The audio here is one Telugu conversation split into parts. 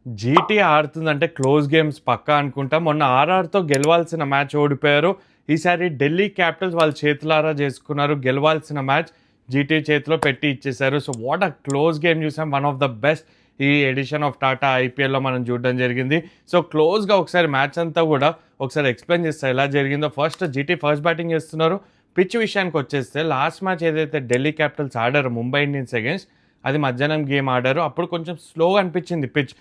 జీటీ ఆడుతుందంటే క్లోజ్ గేమ్స్ పక్కా అనుకుంటా. మొన్న ఆర్ఆర్‌తో గెలవాల్సిన మ్యాచ్ ఓడిపోయారు. ఈసారి ఢిల్లీ క్యాపిటల్స్ వాళ్ళ చేతులారా చేసుకున్నారు. గెలవాల్సిన మ్యాచ్ జీటీ చేతిలో పెట్టి ఇచ్చేశారు. So what a close game చూసాం. వన్ ఆఫ్ ద బెస్ట్ ఈ ఎడిషన్ ఆఫ్ టాటా ఐపీఎల్‌లో మనం చూడడం జరిగింది. సో క్లోజ్‌గా ఒకసారి మ్యాచ్ అంతా కూడా ఒకసారి ఎక్స్‌ప్లెయిన్ చేస్తా ఎలా జరిగిందో. జీటీ ఫస్ట్ బ్యాటింగ్ చేస్తున్నారు. పిచ్ విషయానికి వచ్చేస్తే లాస్ట్ మ్యాచ్ ఏదైతే ఢిల్లీ క్యాపిటల్స్ ఆడారో ముంబై ఇండియన్స్ అగైన్స్ట్, అది మధ్యాహ్నం గేమ్ ఆడారు. అప్పుడు కొంచెం స్లోగా అనిపించింది పిచ్.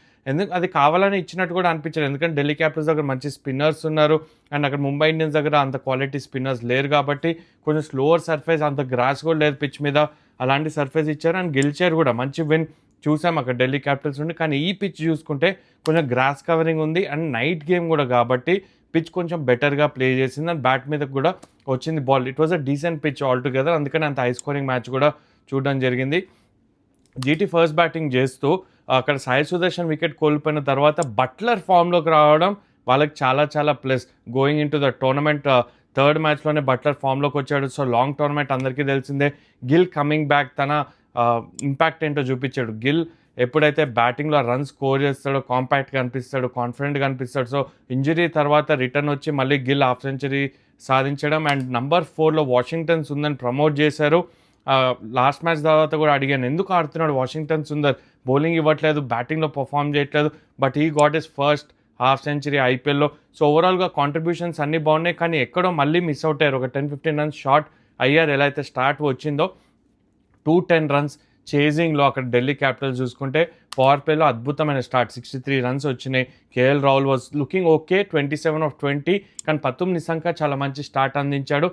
అది కావాలని ఇచ్చినట్టు కూడా అనిపించలేదు. ఎందుకంటే ఢిల్లీ క్యాపిటల్స్ దగ్గర మంచి స్పిన్నర్స్ ఉన్నారు. అండ్ అక్కడ ముంబై ఇండియన్స్ దగ్గర అంత క్వాలిటీ స్పిన్నర్స్ లేరు కాబట్టి కొంచెం స్లోవర్ సర్ఫేస్, అంత గ్రాస్ కూడా లేదు పిచ్ మీద. అలాంటి సర్ఫేస్ ఇచ్చారు అండ్ గెలిచారు కూడా. మంచి విన్ చూసాం అక్కడ ఢిల్లీ క్యాపిటల్స్ నుండి. కానీ ఈ పిచ్ చూసుకుంటే కొంచెం గ్రాస్ కవరింగ్ ఉంది అండ్ నైట్ గేమ్ కూడా కాబట్టి పిచ్ కొంచెం బెటర్గా ప్లే చేసింది అండ్ బ్యాట్ మీద కూడా వచ్చింది ball. It was a decent pitch all together. అందుకని అంత హై స్కోరింగ్ మ్యాచ్ కూడా చూడడం జరిగింది. జీటీ ఫస్ట్ బ్యాటింగ్ చేస్తూ అక్కడ సాయి సుదర్శన్ వికెట్ కోల్పోయిన తర్వాత బట్లర్ ఫామ్లోకి రావడం వాళ్ళకి చాలా చాలా plus. Going in to the tournament third మ్యాచ్లోనే బట్లర్ ఫామ్లోకి వచ్చాడు. సో లాంగ్ టోర్నమెంట్ అందరికీ తెలిసిందే. గిల్ కమింగ్ బ్యాక్ తన ఇంపాక్ట్ ఏంటో చూపించాడు. గిల్ ఎప్పుడైతే బ్యాటింగ్లో రన్ స్కోర్ చేస్తాడో కాంపాక్ట్గా అనిపిస్తాడు, కాన్ఫిడెంట్గా అనిపిస్తాడు. సో ఇంజరీ తర్వాత రిటర్న్ వచ్చి మళ్ళీ గిల్ హాఫ్ సెంచరీ సాధించడం అండ్ నంబర్ 4లో వాషింగ్టన్ సుందర్ని ప్రమోట్ చేశారు. లాస్ట్ మ్యాచ్ తర్వాత కూడా అడిగాను, ఎందుకు ఆడుతున్నాడు వాషింగ్టన్ సుందర్, బౌలింగ్ ఇవ్వట్లేదు, బ్యాటింగ్లో పర్ఫామ్ చేయట్లేదు, బట్ ఈ got is first half century ఐపీఎల్లో. సో ఓవరాల్గా కాంట్రిబ్యూషన్స్ అన్నీ బాగున్నాయి. కానీ ఎక్కడో మళ్ళీ మిస్ అవుట్ అయ్యారు. ఒక 10-15 రన్స్ షార్ట్ అయ్యారు. ఎలా అయితే స్టార్ట్ వచ్చిందో 210 రన్స్ చేజింగ్లో అక్కడ ఢిల్లీ క్యాపిటల్స్ చూసుకుంటే పవర్ ప్లేలో అద్భుతమైన స్టార్ట్, 63 రన్స్ వచ్చినాయి. KL Rahul was looking okay, 27 of 20. కానీ పతుమ్ నిశంక చాలా మంచి స్టార్ట్ అందించాడు.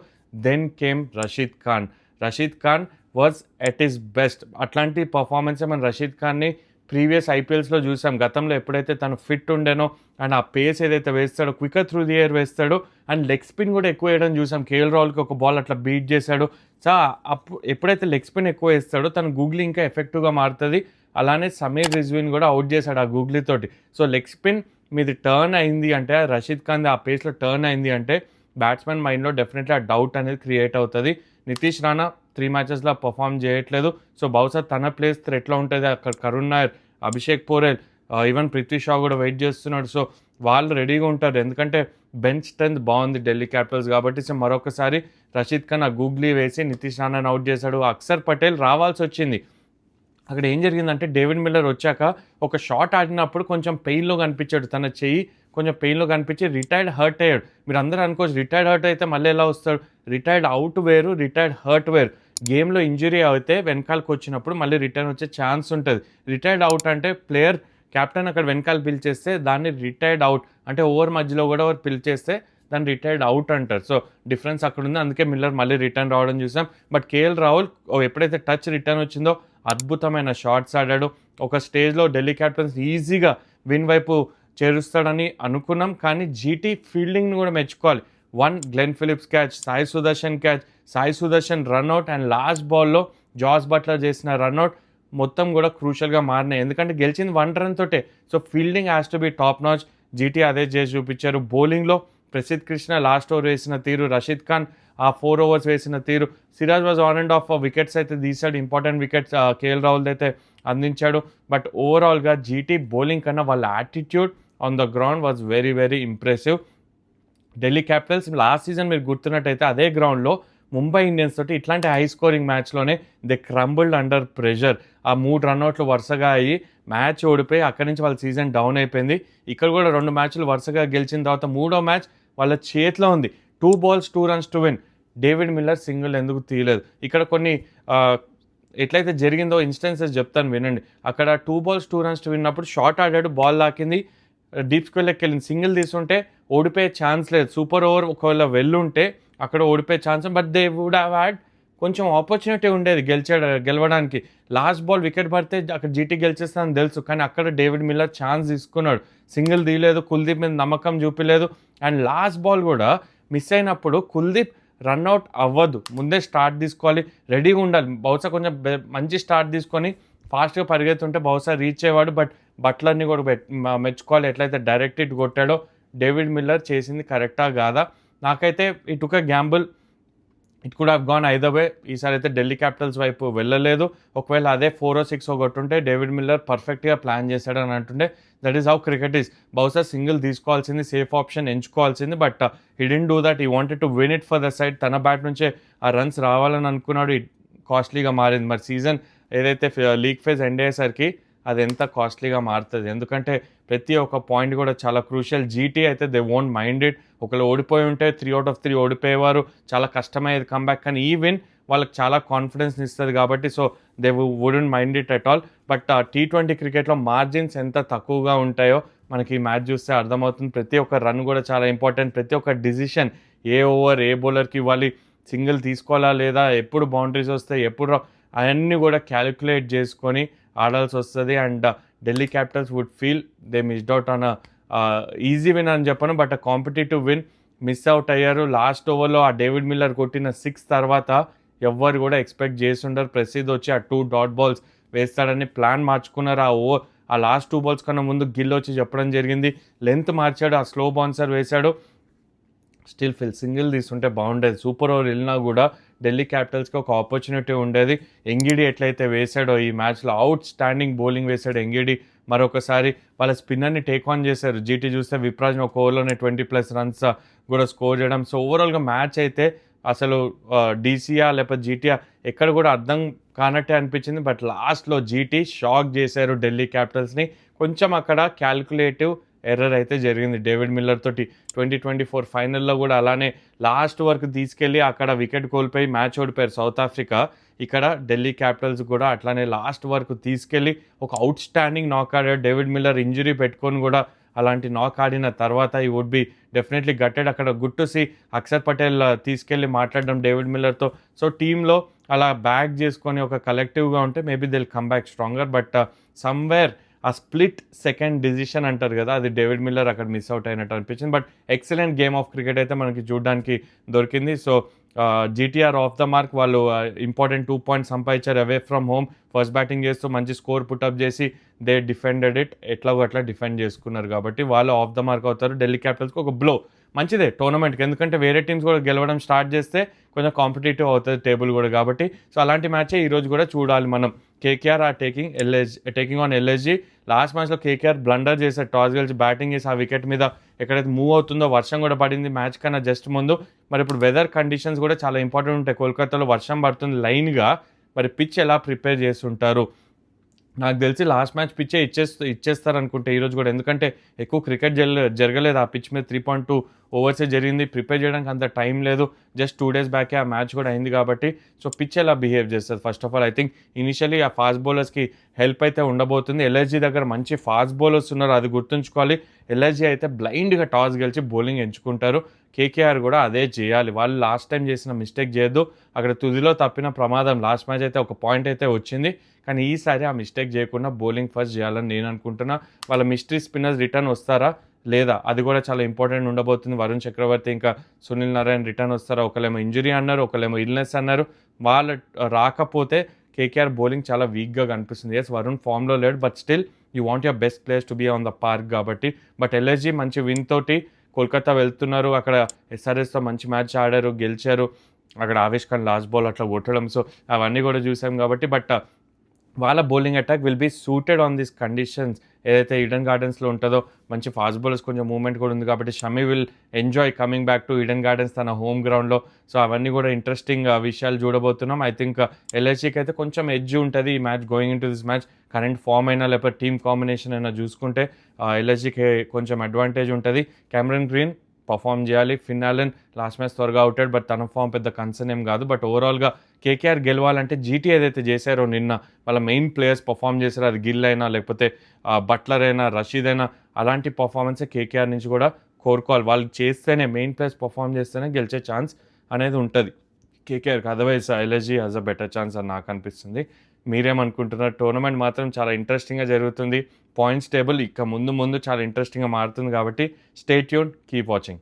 Then came Rashid Khan was at his best. అట్లాంటి పర్ఫార్మెన్సే మనం రషీద్ ఖాన్ని ప్రీవియస్ ఐపీఎల్స్లో చూసాం. గతంలో ఎప్పుడైతే తను ఫిట్ ఉండేనో అండ్ ఆ పేస్ ఏదైతే వేస్తాడో, క్వికర్ త్రూ ది ఎయిర్ వేస్తాడో అండ్ లెగ్ స్పిన్ కూడా ఎక్కువ వేయడం చూసాం. కేఎల్ రాహుల్కి ఒక బాల్ అట్లా బీట్ చేశాడు. సో ఎప్పుడైతే లెగ్ స్పిన్ ఎక్కువ వేస్తాడో తన గూగ్లీ ఇంకా ఎఫెక్టివ్గా మారుతుంది. అలానే సమీర్ రిజ్వీన్ కూడా అవుట్ చేశాడు ఆ గూగ్లీ తోటి. సో లెగ్ స్పిన్ మీది టర్న్ అయింది అంటే, రషీద్ ఖాన్ ఆ పేస్లో టర్న్ అయింది అంటే బ్యాట్స్మెన్ మైండ్లో డెఫినెట్లీ ఆ డౌట్ అనేది క్రియేట్ అవుతుంది. నితీష్ రాణా 3 మ్యాచెస్లో పర్ఫామ్ చేయట్లేదు. సో బహుశా తన ప్లేస్ థ్రెట్లో ఉంటుంది. అక్కడ కరుణ్ నాయర్, అభిషేక్ పోరెల్, ఈవెన్ పృథ్వీ షా కూడా వెయిట్ చేస్తున్నాడు. సో వాళ్ళు రెడీగా ఉంటారు. ఎందుకంటే బెంచ్ స్ట్రెంత్ బాగుంది ఢిల్లీ క్యాపిటల్స్ కాబట్టి. సో మరొకసారి రషీద్ ఖాన్ ఆ గూగ్లీ వేసి నితీష్ రాణాని అవుట్ చేశాడు. అక్షర్ పటేల్ రావాల్సి వచ్చింది. అక్కడ ఏం జరిగిందంటే డేవిడ్ మిల్లర్ వచ్చాక ఒక షాట్ ఆడినప్పుడు కొంచెం పెయిన్లో కనిపించాడు. తన చెయ్యి కొంచెం పెయిన్లో కనిపించి రిటైర్డ్ హర్ట్ అయ్యాడు. మీరు అందరూ అనుకోవచ్చు రిటైర్డ్ హర్ట్ అయితే మళ్ళీ ఎలా వస్తాడు, రిటైర్డ్ అవుట్ వేరు, రిటైర్డ్ హర్ట్ వేరు. గేమ్లో ఇంజరీ అయితే వెనకాలకు వచ్చినప్పుడు మళ్ళీ రిటర్న్ వచ్చే ఛాన్స్ ఉంటుంది. రిటైర్డ్ అవుట్ అంటే ప్లేయర్ కెప్టెన్ అక్కడ వెనకాల పిలిచేస్తే దాన్ని రిటైర్డ్ అవుట్ అంటే ఓవర్ మధ్యలో కూడా పిలిచేస్తే దాన్ని రిటైర్డ్ అవుట్ అంటారు. సో డిఫరెన్స్ అక్కడ ఉంది. అందుకే మిల్లర్ మళ్ళీ రిటర్న్ రావడం చూసాం. బట్ కేఎల్ రాహుల్ ఎప్పుడైతే టచ్ రిటర్న్ వచ్చిందో అద్భుతమైన షాట్స్ ఆడాడు. ఒక స్టేజ్లో ఢిల్లీ క్యాపిటల్స్ ఈజీగా విన్ వైపు చేరుస్తాడని అనుకున్నాం. కానీ జీటీ ఫీల్డింగ్ని కూడా మెచ్చుకోవాలి. 1 Glenn Phillips catch, Sai Sudharsan run out and last బాల్లో జాస్ బట్లర్ చేసిన రన్అట్ మొత్తం కూడా క్రూషియల్గా మారినాయి. ఎందుకంటే గెలిచింది 1 రన్ తోటే. So fielding has to be top notch. GT అదే చేసి చూపించారు. బౌలింగ్లో ప్రసిద్ధ్ కృష్ణ లాస్ట్ ఓవర్ వేసిన తీరు, రషీద్ ఖాన్ ఆ 4 overs వేసిన తీరు, Siraj was on and of wickets అయితే తీశాడు. ఇంపార్టెంట్ వికెట్స్ కేఎల్ రాహుల్ అయితే అందించాడు. బట్ ఓవరాల్గా జీటీ బౌలింగ్ కన్నా వాళ్ళ attitude on the ground was very very impressive. Delhi Capitals last season మీరు గుర్తున్నట్టయితే అదే గ్రౌండ్లో ముంబై ఇండియన్స్ తోటి ఇట్లాంటి హై స్కోరింగ్ మ్యాచ్లోనే దే క్రంబుల్డ్ అండర్ ప్రెషర్. ఆ 3 రన్అట్లు వరుసగా అయ్యి మ్యాచ్ ఓడిపోయి అక్కడి నుంచి వాళ్ళ సీజన్ డౌన్ అయిపోయింది. ఇక్కడ కూడా 2 మ్యాచ్లు వరుసగా గెలిచిన తర్వాత 3వ మ్యాచ్ వాళ్ళ చేతిలో ఉంది. 2 balls 2 runs to win. David Miller single ఎందుకు తీయలేదు? ఇక్కడ కొన్ని ఎట్లయితే జరిగిందో ఇన్స్టెన్సెస్ చెప్తాను వినండి. అక్కడ 2 balls 2 runs టు విన్నప్పుడు షాట్ ఆడాడు, బాల్ తాకింది, డీప్ స్క్వేర్లోకి వెళ్ళింది. సింగిల్ తీసుంటే ఓడిపోయే ఛాన్స్ లేదు. సూపర్ ఓవర్ ఒకవేళ వెళ్ళుంటే అక్కడ ఓడిపోయే chance, but they would have had కొంచెం ఆపర్చునిటీ ఉండేది గెలవడానికి. లాస్ట్ బాల్ వికెట్ పడితే అక్కడ జీటీ గెలిచేస్తానని తెలుసు. కానీ అక్కడ డేవిడ్ మిల్లర్ ఛాన్స్ తీసుకున్నాడు. సింగిల్ తీయలేదు, కుల్దీప్ మీద నమ్మకం చూపించలేదు. అండ్ లాస్ట్ బాల్ కూడా మిస్ అయినప్పుడు కుల్దీప్ రన్అట్ అవ్వదు, ముందే స్టార్ట్ తీసుకోవాలి, రెడీగా ఉండాలి. బహుశా కొంచెం మంచి స్టార్ట్ తీసుకొని ఫాస్ట్గా పరిగెత్తుంటే బహుశా రీచ్ అయ్యేవాడు. బట్ బట్లర్ని కూడా మెచ్చుకోవాలి. ఎట్లయితే డైరెక్ట్ హిట్ కొట్టాడో. డేవిడ్ మిల్లర్ చేసింది కరెక్టా కాదా? నాకైతే ఇటుక gamble it could have gone either way. ఈసారి అయితే ఢిల్లీ క్యాపిటల్స్ వైపు వెళ్ళలేదు. ఒకవేళ అదే 4-6 కొట్టుంటే డేవిడ్ మిల్లర్ పర్ఫెక్ట్గా ప్లాన్ చేశాడని అంటుండే. That is how cricket is. బహుశా సింగిల్ తీసుకోవాల్సింది, సేఫ్ ఆప్షన్ ఎంచుకోవాల్సింది, but he didn't do that. He wanted to win it for the side. తన బ్యాట్ నుంచే ఆ రన్స్ రావాలని అనుకున్నాడు. కాస్ట్లీగా మారింది. మరి సీజన్ ఏదైతే లీగ్ ఫేజ్ ఎండ్ అయ్యేసరికి అది ఎంత కాస్ట్లీగా మారుతుంది. ఎందుకంటే ప్రతి ఒక్క పాయింట్ కూడా చాలా క్రూషియల్. జీటీ అయితే దే వోంట్ మైండ్ ఇట్. ఒకళ్ళు ఓడిపోయి ఉంటే 3/3 ఓడిపోయేవారు, చాలా కష్టమయ్యేది కంబ్యాక్. కానీ ఈ విన్ వాళ్ళకి చాలా కాన్ఫిడెన్స్ని ఇస్తుంది కాబట్టి so they wouldn't mind it at all. But T20 క్రికెట్లో మార్జిన్స్ ఎంత తక్కువగా ఉంటాయో మనకి ఈ మ్యాచ్ చూస్తే అర్థమవుతుంది. ప్రతి ఒక్క రన్ కూడా చాలా ఇంపార్టెంట్. ప్రతి ఒక్క డిసిషన్, ఏ ఓవర్ ఏ బౌలర్కి ఇవ్వాలి, సింగిల్ తీసుకోవాలా లేదా, ఎప్పుడు బౌండరీస్ వస్తాయి, ఎప్పుడు అవన్నీ కూడా క్యాలిక్యులేట్ చేసుకొని ఆడాల్సి వస్తుంది. And Delhi capitals would feel they missed out on easy win అని చెప్పను, but competitive win miss out అయ్యారు. లాస్ట్ ఓవర్లో ఆ డేవిడ్ మిల్లర్ కొట్టిన 6 తర్వాత ఎవ్వరు కూడా ఎక్స్పెక్ట్ చేస్తుండరు ప్రసిద్ధ్ వచ్చి ఆ 2 డాట్ బాల్స్ వేస్తాడని. ప్లాన్ మార్చుకున్నారు. ఆ లాస్ట్ 2 బాల్స్ కన్నా ముందు గిల్ వచ్చి చెప్పడం జరిగింది. లెంత్ మార్చాడు, ఆ స్లో బౌన్సర్ వేశాడు. స్టిల్ సింగిల్ తీసుంటే బాగుండేది. సూపర్ ఓవర్ వెళ్ళినా కూడా ఢిల్లీ క్యాపిటల్స్కి ఒక ఆపర్చునిటీ ఉండేది. ఎంగిడి ఎట్లయితే వేశాడో ఈ మ్యాచ్లో అవుట్ స్టాండింగ్ బౌలింగ్ వేశాడు ఎంగిడి. మరొకసారి వాళ్ళ స్పిన్నర్ని టేక్ ఆన్ చేశారు. జీటీ చూస్తే విప్రాజ్ని ఒక ఓవర్లోనే 20+ రన్స్ కూడా స్కోర్ చేయడం. సో ఓవరాల్గా మ్యాచ్ అయితే అసలు డీసీయా లేకపోతే జీటీయా ఎక్కడ కూడా అర్థం కానట్టే అనిపించింది. బట్ లాస్ట్లో జీటీ షాక్ చేశారు ఢిల్లీ క్యాపిటల్స్ని. కొంచెం అక్కడ క్యాల్కులేటివ్ ఎర్రర్ అయితే జరిగింది డేవిడ్ మిల్లర్ తోటి. 2024 ఫైనల్లో కూడా అలానే లాస్ట్ వరకు తీసుకెళ్ళి అక్కడ వికెట్ కోల్పోయి మ్యాచ్ ఓడిపోయారు సౌత్ ఆఫ్రికా. ఇక్కడ ఢిల్లీ క్యాపిటల్స్ కూడా అట్లానే లాస్ట్ వరకు తీసుకెళ్ళి ఒక అవుట్ స్టాండింగ్ నాక్ ఆడాడు. డేవిడ్ మిల్లర్ ఇంజురీ పెట్టుకొని కూడా అలాంటి నాక్ ఆడిన తర్వాత ఈ వుడ్ బి డెఫినెట్లీ గట్టెడ్. అక్కడ good to see Akshar Patel తీసుకెళ్ళి మాట్లాడడం డేవిడ్ మిల్లర్తో. సో టీంలో అలా బ్యాక్ చేసుకొని ఒక కలెక్టివ్గా ఉంటే maybe they'll come back stronger. But somewhere ఆ స్ప్లిట్ సెకండ్ డిసిషన్ అంటారు కదా, అది డేవిడ్ మిల్లర్ అక్కడ మిస్ అవుట్ అయినట్టు అనిపించింది. But excellent game of cricket అయితే మనకి చూడడానికి దొరికింది. So GT are off the mark. వాళ్ళు ఇంపార్టెంట్ 2 పాయింట్స్ సంపాదించారు away from home. First batting చేస్తూ మంచి స్కోర్ పుటప్ చేసి దే డిఫెండెడ్ ఇట్. ఎట్లాగో అట్లా డిఫెండ్ చేసుకున్నారు కాబట్టి వాళ్ళు ఆఫ్ ద మార్క్ అవుతారు. ఢిల్లీ క్యాపిటల్స్కి ఒక బ్లో మంచిదే టోర్నమెంట్కి, ఎందుకంటే వేరే టీమ్స్ కూడా గెలవడం స్టార్ట్ చేస్తే కొంచెం కాంపిటేటివ్ అవుతుంది టేబుల్ కూడా కాబట్టి. సో అలాంటి మ్యాచే ఈరోజు కూడా చూడాలి మనం. KKR are taking on LSG. Last మ్యాచ్లో కేకేఆర్ బ్లండర్ చేశారు. టాస్ గెలిచి బ్యాటింగ్ చేసి ఆ వికెట్ మీద ఎక్కడైతే మూవ్ అవుతుందో వర్షం కూడా పడింది మ్యాచ్ కన్నా జస్ట్ ముందు. మరి ఇప్పుడు వెదర్ కండిషన్స్ కూడా చాలా ఇంపార్టెంట్ ఉంటాయి. కోల్కతాలో వర్షం పడుతుంది లైన్గా. మరి పిచ్ ఎలా ప్రిపేర్ చేస్తుంటారు? నాకు తెలిసి లాస్ట్ మ్యాచ్ పిచ్చే ఇచ్చేస్తారు అనుకుంటే ఈరోజు కూడా, ఎందుకంటే ఎక్కువ క్రికెట్ జరగలేదు ఆ పిచ్ మీద. 3.2 ఓవర్సే జరిగింది. ప్రిపేర్ చేయడానికి అంత టైం లేదు. జస్ట్ 2 డేస్ బ్యాకే ఆ మ్యాచ్ కూడా అయింది కాబట్టి. సో పిచ్ ఎలా బిహేవ్ చేస్తుంది first of all. I think initially ఆ ఫాస్ట్ బౌలర్స్కి హెల్ప్ అయితే ఉండబోతుంది. ఎల్ఎస్జీ దగ్గర మంచి ఫాస్ట్ బౌలర్స్ ఉన్నారు, అది గుర్తుంచుకోవాలి. ఎల్ఎస్జీ అయితే బ్లైండ్గా టాస్ గెలిచి బౌలింగ్ ఎంచుకుంటారు. కేకేఆర్ కూడా అదే చేయాలి. వాళ్ళు లాస్ట్ టైం చేసిన మిస్టేక్ చేయొద్దు. అక్కడ తుదిలో తప్పిన ప్రమాదం. లాస్ట్ మ్యాచ్ అయితే ఒక పాయింట్ అయితే వచ్చింది, కానీ ఈసారి ఆ మిస్టేక్ చేయకుండా బౌలింగ్ ఫస్ట్ చేయాలని నేను అనుకుంటున్నా. వాళ్ళ మిస్టరీ స్పిన్నర్స్ రిటర్న్ వస్తారా లేదా అది కూడా చాలా ఇంపార్టెంట్ ఉండబోతుంది. వరుణ్ చక్రవర్తి ఇంకా సునీల్ నారాయణ రిటర్న్ వస్తారా? ఒకళ్ళేమో ఇంజురీ అన్నారు, ఒకళ్ళేమో ఇల్నెస్ అన్నారు. వాళ్ళు రాకపోతే కేకేఆర్ బౌలింగ్ చాలా వీక్గా కనిపిస్తుంది. ఎస్ వరుణ్ ఫామ్లో లేడు, but still you want your best players to be on the park కాబట్టి. బట్ ఎల్ఎస్జీ మంచి విన్ తోటి కోల్కతా వెళ్తున్నారు. అక్కడ ఎస్ఆర్ఎస్తో మంచి మ్యాచ్ ఆడారు, గెలిచారు. అక్కడ ఆవేష్ ఖాన్ లాస్ట్ బాల్ అట్లా కొట్టడం, సో అవన్నీ కూడా చూసాం కాబట్టి. బట్ వాళ్ళ bowling attack will be suited on this conditions. ఏదైతే ఈడెన్ గార్డెన్స్లో ఉంటుందో మంచి ఫాస్ట్ బౌలర్స్, కొంచెం మూవ్మెంట్ కూడా ఉంది కాబట్టి Shami will enjoy coming back to Eden gardens తన హోమ్ గ్రౌండ్లో. సో అవన్నీ కూడా ఇంట్రెస్టింగ్ విషయాలు చూడబోతున్నాం. ఐ థింక్ ఎల్ఎస్జీకి అయితే కొంచెం ఎడ్జ్ ఉంటుంది ఈ match. Going in to this match current form అయినా లేకపోతే టీమ్ కాంబినేషన్ అయినా చూసుకుంటే ఎల్ఎస్జీకి కొంచెం అడ్వాంటేజ్ ఉంటుంది. కెమెరన్ గ్రీన్ పర్ఫామ్ చేయాలి. ఫిన్ అలెన్ లాస్ట్ మ్యాచ్ త్వరగా అవుతాడు, బట్ తన ఫామ్ పెద్ద కన్సర్న్ ఏం కాదు. బట్ ఓవరాల్గా కేకేఆర్ గెలవాలంటే జీటీ ఏదైతే చేశారో నిన్న వాళ్ళ మెయిన్ ప్లేయర్స్ పర్ఫామ్ చేశారో, అది గిల్ అయినా లేకపోతే బట్లర్ అయినా రషీద్ అయినా, అలాంటి పర్ఫార్మెన్సే కేకేఆర్ నుంచి కూడా కోరుకోవాలి. వాళ్ళు చేస్తేనే, మెయిన్ ప్లేయర్స్ పర్ఫామ్ చేస్తేనే గెలిచే ఛాన్స్ అనేది ఉంటుంది కేకేఆర్కి. Otherwise LSG has a better chance అని నాకు అనిపిస్తుంది. మీరేమనుకుంటున్నారు? టోర్నమెంట్ మాత్రం చాలా ఇంట్రెస్టింగ్గా జరుగుతుంది. పాయింట్స్ టేబుల్ ఇక ముందు చాలా ఇంట్రెస్టింగ్గా మారుతుంది కాబట్టి స్టే ట్యూన్, కీప్ వాచింగ్.